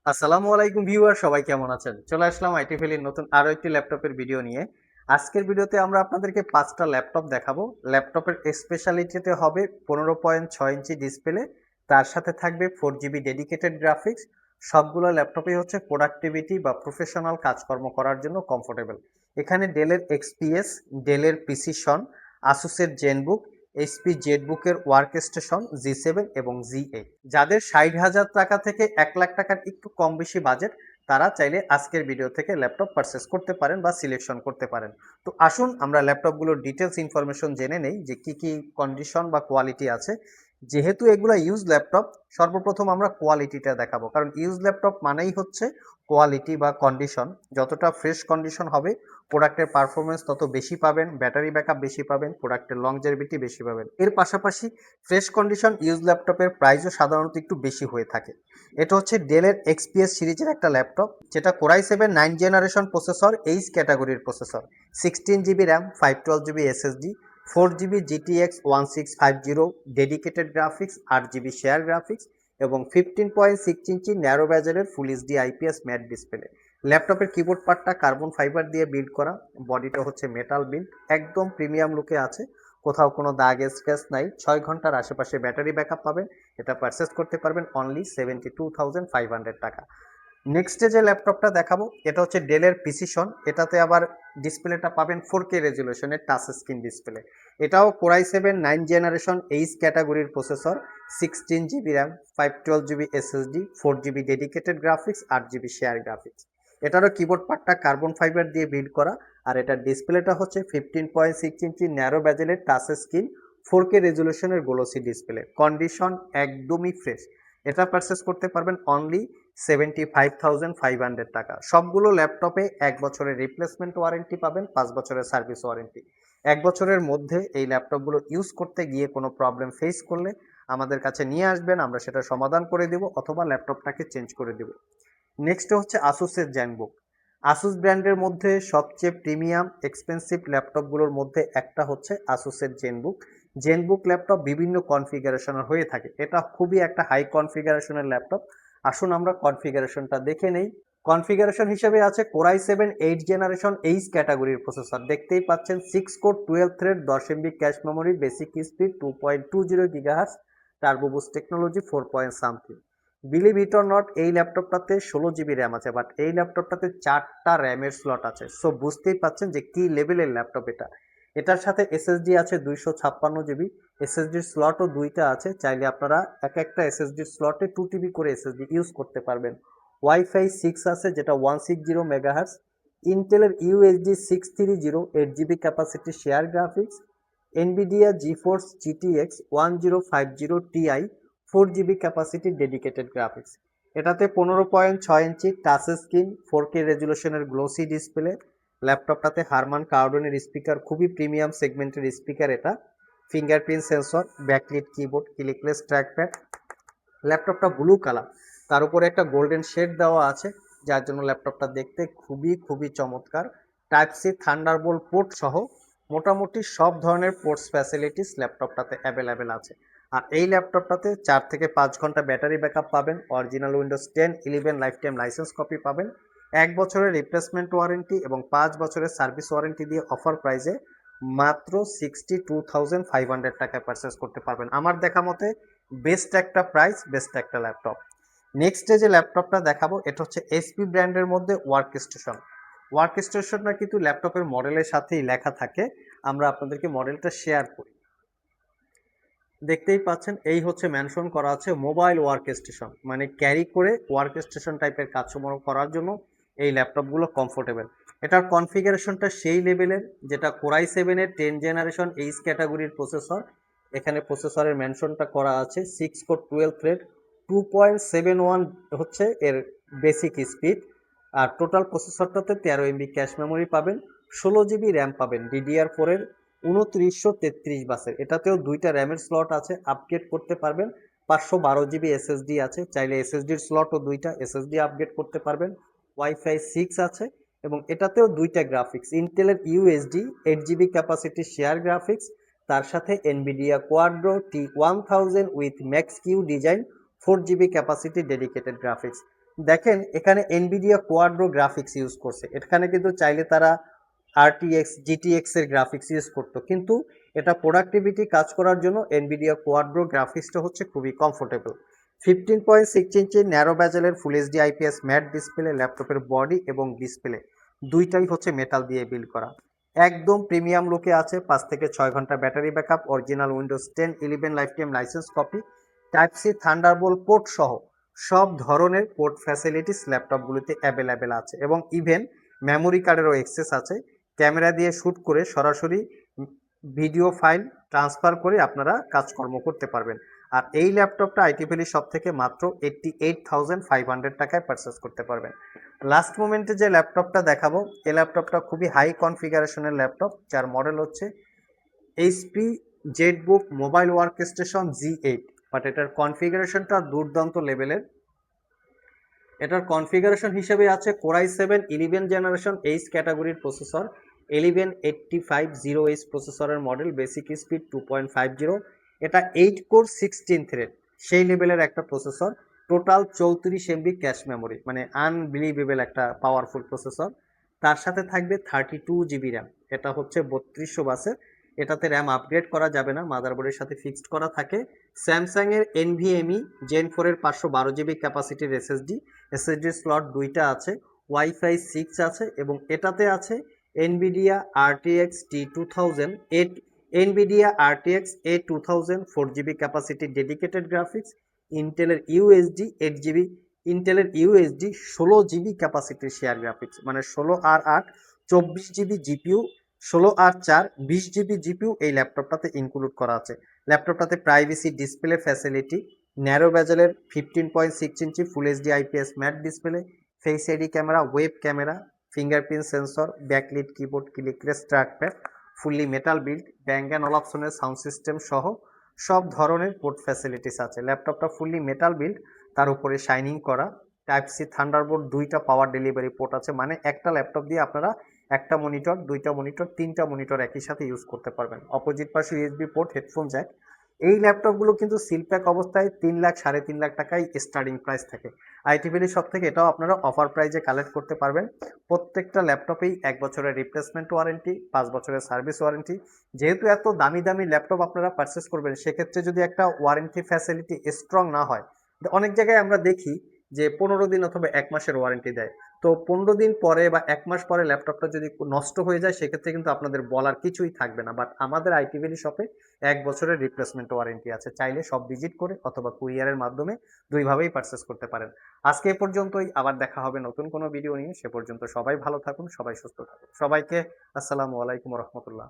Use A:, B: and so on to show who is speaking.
A: আসসালামু আলাইকুম ভিউয়ার, সবাই কেমন আছেন? চলে আসলাম আইটি ভ্যালির নতুন আরো একটি ল্যাপটপের ভিডিও নিয়ে। আজকের ভিডিওতে আমরা আপনাদেরকে 5টা ল্যাপটপ দেখাবো। ল্যাপটপের স্পেশালিটিতে হবে 15.6 ইঞ্চি ডিসপ্লে, তার সাথে থাকবে 4 জিবি ডেডিকেটেড গ্রাফিক্স। সবগুলো ল্যাপটপই হচ্ছে প্রোডাক্টিভিটি বা প্রফেশনাল কাজকর্ম করার জন্য কমফোর্টেবল। এখানে ডেলের এক্সপিএস, ডেলের প্রিসিশন, আসুসের জেনবুক, এইচপি জেটবুকের ওয়ার্ক স্টেশন G7 এবং G8। যাদের 60,000 টাকা থেকে 1 লাখ টাকার একটু কম বেশি বাজেট, তারা চাইলে আজকের ভিডিও থেকে ল্যাপটপ পারচেস করতে পারেন বা সিলেকশন করতে পারেন। তো আসুন আমরা ল্যাপটপগুলোর ডিটেলস ইনফরমেশন জেনে নেই যে কি কি কন্ডিশন বা কোয়ালিটি আছে। যেহেতু এগুলো ইউজ ল্যাপটপ, সর্বপ্রথম আমরা কোয়ালিটিটা দেখাবো, কারণ ইউজ ল্যাপটপ মানেই হচ্ছে কোয়ালিটি বা কন্ডিশন। যতটা ফ্রেশ কন্ডিশন হবে, প্রোডাক্টের পারফরমেন্স তত বেশি পাবেন, ব্যাটারি ব্যাকআপ বেশি পাবেন, প্রোডাক্টের লংজেভিটি বেশি পাবেন। এর পাশাপাশি ফ্রেশ কন্ডিশন ইউজ ল্যাপটপের প্রাইসও সাধারণত একটু বেশি হয়ে থাকে। এটা হচ্ছে ডেলের এক্সপিএস সিরিজের একটা ল্যাপটপ, যেটা কোরাই 7 9 জেনারেশন প্রসেসর, এইচ ক্যাটাগরির processor, 16 GB RAM, 512 GB SSD, 4 GB GTX 1650 dedicated graphics, 8 GB share graphics এবং 15.6 ইঞ্চি ন্যারো ব্যাজেলের full HD IPS matte display. ল্যাপটপের কিবোর্ড পার্টটা কার্বন ফাইবার দিয়ে বিল্ড করা, বডিটা হচ্ছে মেটাল বিল্ড, একদম প্রিমিয়াম লুকে আছে। কোথাও কোনো দাগ স্ক্র্যাচ নাই, 6 ঘন্টার আশেপাশে ব্যাটারি ব্যাকআপ পাবেন। এটা পারচেস করতে পারবেন অনলি 72,500 টাকা। নেক্সটে যে ল্যাপটপটা দেখাবো, এটা হচ্ছে ডেলের প্রিসিশন। এটাতে আবার ডিসপ্লেটা পাবেন 4K রেজুলেশনের টাচ স্ক্রিন ডিসপ্লে। এটাও কোরাই 7 9 জেনারেশন এইচ ক্যাটাগরির processor, 16 GB RAM, 512 GB SSD, 4 GB dedicated graphics, 8 GB share graphics. এটারও কিবোর্ড পার্টটা কার্বন ফাইবার দিয়ে বিল্ড করা, আর এটার ডিসপ্লেটা হচ্ছে 15.6 ইঞ্চি ন্যারো ব্যাজেলের টাচ স্ক্রিন 4K রেজুলেশনের গ্লোসি ডিসপ্লে। কন্ডিশন একদমই ফ্রেশ। এটা পারচেস করতে পারবেন অনলি 75,500 টাকা। সবগুলো ল্যাপটপে 1 বছরের রিপ্লেসমেন্ট ওয়ারেন্টি পাবেন, 5 বছরের সার্ভিস ওয়ারেন্টি। 1 বছরের মধ্যে এই ল্যাপটপগুলো ইউজ করতে গিয়ে কোনো প্রবলেম ফেস করলে আমাদের কাছে নিয়ে আসবেন, আমরা সেটা সমাধান করে দেব অথবা ল্যাপটপটাকে চেঞ্জ করে দেব। নেক্সট হচ্ছে আসুসের জেনবুক। আসুস ব্র্যান্ডের মধ্যে সবচেয়ে প্রিমিয়াম এক্সপেন্সিভ ল্যাপটপগুলোর মধ্যে একটা হচ্ছে আসুসের জেনবুক। জেনবুক ল্যাপটপ বিভিন্ন কনফিগারেশনের হয়ে থাকে, এটা খুবই একটা হাই কনফিগারেশনের ল্যাপটপ। আসুন আমরা কনফিগারেশনটা দেখে নেই। কনফিগারেশন হিসেবে আছে কোরাই 7 8 জেনারেশন এইচ ক্যাটাগরির প্রসেসর, দেখতেই পাচ্ছেন 6 core 12 thread, 10 MB cache memory, basic speed 2.20 gigahertz, turbo boost technology 4 point something. Believe it or not, এই ল্যাপটপটাতে 16 জিবি র্যাম আছে, বাট এই ল্যাপটপটাতে 4টা র্যামের স্লট আছে। সো বুঝতেই পাচ্ছেন যে কি লেভেলের ল্যাপটপ এটা। এটার সাথে এসএসডি আছে 256 জিবি, এসএসডির স্লটও দুইটা আছে। চাইলে আপনারা এক একটা এসএসডির স্লটে 2 TB করে এসএসডি ইউজ করতে পারবেন। ওয়াইফাই 6 আছে, যেটা 160 মেগাহার্টজ। ইন্টেলের UHD 630 8 GB capacity share graphics, NVIDIA GeForce GTX 1050 Ti 4 GB capacity dedicated graphics. এটাতে 15.6 ইঞ্চি টাচ স্ক্রিন, 4K রেজুলেশনের গ্লোসি ডিসপ্লে। ল্যাপটপটাতে হারমান কার্ডনের স্পিকার, খুবই প্রিমিয়াম সেগমেন্টের স্পিকার এটা। Fingerprint sensor, backlit keyboard, clickless trackpad. ল্যাপটপটা ব্লু কালার, তার উপরে একটা গোল্ডেন শেড দেওয়া আছে, যার জন্য ল্যাপটপটা দেখতে খুবই খুবই চমৎকার। টাইপ সি থান্ডারবোল্ট পোর্ট সহ মোটামুটি সব ধরনের পোর্টস ফ্যাসিলিটিস ল্যাপটপটাতে অ্যাভেলেবেল আছে। আর এই ল্যাপটপটাতে 4 থেকে 5 ঘন্টা ব্যাটারি ব্যাকআপ পাবেন, original Windows 10 11 life time license copy পাবেন, 1 বছরের রিপ্লেসমেন্ট ওয়ারেন্টি এবং 5 বছরের সার্ভিস ওয়ারেন্টি দিয়ে অফার প্রাইসে মাত্র 62,500 টাকায় পারচেস করতে পারবেন। আমার দেখা মতে বেস্ট একটা প্রাইস, বেস্ট একটা ল্যাপটপ। নেক্সট যে ল্যাপটপটা দেখাবো, এটা হচ্ছে এসপি ব্র্যান্ডের মধ্যে ওয়ার্ক স্টেশন। ওয়ার্ক স্টেশনটা কিন্তু ল্যাপটপের মডেলের সাথেই লেখা থাকে, আমরা আপনাদেরকে মডেলটা শেয়ার করি। দেখতেই পাচ্ছেন এই হচ্ছে মেনশন করা আছে মোবাইল ওয়ার্ক স্টেশন, মানে ক্যারি করে ওয়ার্ক স্টেশন টাইপের কাজকর্ম করার জন্য এই ল্যাপটপগুলো কমফোর্টেবল। এটার কনফিগারেশনটা সেই লেভেলের, যেটা কোরাই 7 10 জেনারেশন এইচ ক্যাটাগরির প্রসেসর। এখানে প্রসেসরের মেনশনটা করা আছে 6 কোর 12 থ্রেড, 2.71 হচ্ছে এর বেসিক স্পিড। আর টোটাল প্রসেসরটাতে 13 MB ক্যাশ মেমোরি পাবেন, 16 জিবি র্যাম পাবেন DDR4-এর 2933 বাসের। এটাতেও দুইটা র্যামের স্লট আছে, আপগ্রেড করতে পারবেন। 512 জিবি এসএসডি আছে, চাইলে এসএসডির স্লটও দুইটা, এসএসডি আপগ্রেড করতে পারবেন। ওয়াইফাই 6 আছে এবং এটাতেও দুইটা গ্রাফিক্স, ইন্টেলের UHD 8 GB capacity share graphics, তার সাথে NVIDIA Quadro T1000 with Max Q design 4 GB capacity dedicated graphics. দেখেন এখানে এনভিডিয়া কোয়াড্রো গ্রাফিক্স ইউজ করছে, এখানে কিন্তু চাইলে তারা আরটিএক্স জিটিএক্স এর গ্রাফিক্স ইউজ করতো, কিন্তু এটা প্রোডাক্টিভিটি কাজ করার জন্য এনভিডিয়া কোয়াড্রো গ্রাফিক্সটা হচ্ছে খুবই কমফোর্টেবল। 15.6 ইঞ্চি ন্যারো ব্যাজেলের full HD IPS matte display, ল্যাপটপের বডি এবং ডিসপ্লে দুইটাই হচ্ছে মেটাল দিয়ে বিল্ড করা। একদম প্রিমিয়াম লুকে আছে, 5 থেকে 6 ঘন্টা battery backup, original windows 10-11 life time license copy, type C thunderbolt port সহ সব ধরনের পোর্ট ফ্যাসিলিটিস ল্যাপটপগুলোতে অ্যাভেলেবেল আছে, এবং ইভেন মেমোরি কার্ডেরও অ্যাক্সেস আছে। ক্যামেরা দিয়ে শ্যুট করে সরাসরি ভিডিও ফাইল ট্রান্সফার করে আপনারা কাজকর্ম করতে পারবেন। আর এই ল্যাপটপটা আইটি ভ্যালি শপ থেকে মাত্র 88,500 টাকায় পারচেস করতে পারবেন। লাস্ট মোমেন্টে যে ল্যাপটপটা দেখাবো, এই ল্যাপটপটা খুবই হাই কনফিগারেশনের ল্যাপটপ, যার মডেল হচ্ছে HP Jetbook mobile work station G8, but এটার কনফিগারেশনটা দুর্দান্ত লেভেলের। এটার কনফিগারেশন হিসেবে আছে কোরাই 7 11 জেনারেশন এইচ ক্যাটাগরির প্রসেসর, 11850H প্রসেসরের মডেল, বেসিক স্পিড 2.50, এটা 8 কোর 16 থ্রেড সেই লেভেলের একটা processor. Total 34 MB cache memory, মানে আনবিলিভেবল একটা পাওয়ারফুল প্রসেসর। তার সাথে থাকবে 32 জিবি র্যাম, এটা হচ্ছে 3200 বাসের। এটাতে র্যাম আপগ্রেড করা যাবে না, মাদারবোর্ডের সাথে ফিক্সড করা থাকে। স্যামসাং এর NVMe Gen 4 এর 512 জিবি ক্যাপাসিটির এসএসডি স্লট দুইটা আছে, ওয়াইফাই 6 আছে, এবং এটাতে আছে NVIDIA RTX A2000 4GB capacity dedicated graphics, ইন্টেলের ইউএসডি 8 জিবি, ইন্টেলের ইউএসডি 16 জিবি ক্যাপাসিটির শেয়ার গ্রাফিক্স, মানে 16 আর 8 24 জিবি জিপিইউ, 16 আর 4 20 জিবি জিপিইউ এই ল্যাপটপটাতে ইনক্লুড করা আছে। ল্যাপটপটাতে প্রাইভেসি ডিসপ্লে ফ্যাসিলিটি, ন্যারো ব্যাজেলের 15.6 inch full HD IPS matte display, face ID camera, web camera, fingerprint sensor, backlit keyboard, clickless trackpad, fully metal build, Bang and অলাপসনের sound system সহ সব ধরনের port facilities আছে। ল্যাপটপটা fully metal build, তার উপরে shining করা, type C Thunderbolt দুইটা পাওয়ার delivery port আছে, মানে একটা ল্যাপটপ দিয়ে আপনারা একটা মনিটর, দুইটা মনিটর, তিনটা মনিটর একই সাথে ইউজ করতে পারবেন। অপোজিট পাশে ইউএসবি পোর্ট, হেডফোন জ্যাক। এই ল্যাপটপগুলো কিন্তু সিলপ্যাক অবস্থায় 3 লাখ 3.5 লাখ টাকায় স্টার্টিং প্রাইস থাকে। আইটি ভ্যালি শপ থেকে এটাও আপনারা অফার প্রাইজে কালেক্ট করতে পারবেন। প্রত্যেকটা ল্যাপটপেই 1 বছরের রিপ্লেসমেন্ট ওয়ারেন্টি, 5 বছরের সার্ভিস ওয়ারেন্টি। যেহেতু এত দামি দামি ল্যাপটপ আপনারা পারচেস করবেন, সেক্ষেত্রে যদি একটা ওয়ারেন্টি ফ্যাসিলিটি স্ট্রং না হয়, অনেক জায়গায় আমরা দেখি যে 15 দিন অথবা 1 মাসের ওয়ারেন্টি দেয়। তো 15 দিন পরে বা 1 মাস পরে ল্যাপটপটা যদি নষ্ট হয়ে যায়, সেক্ষেত্রে কিন্তু আপনাদের বলার কিছুই থাকবে না। বাট আমাদের আইটি ভ্যালি শপে 1 বছরের রিপ্লেসমেন্ট ওয়ারেন্টি আছে, চাইলে সব ভিজিট করে অথবা কুরিয়ারের মাধ্যমে দুইভাবেই পারচেস করতে পারেন। আজকে এ পর্যন্তই, আবার দেখা হবে নতুন কোনো ভিডিও নিয়ে। সে পর্যন্ত সবাই ভালো থাকুন, সবাই সুস্থ থাকুন। সবাইকে আসসালামু আলাইকুম রহমতুল্লাহ।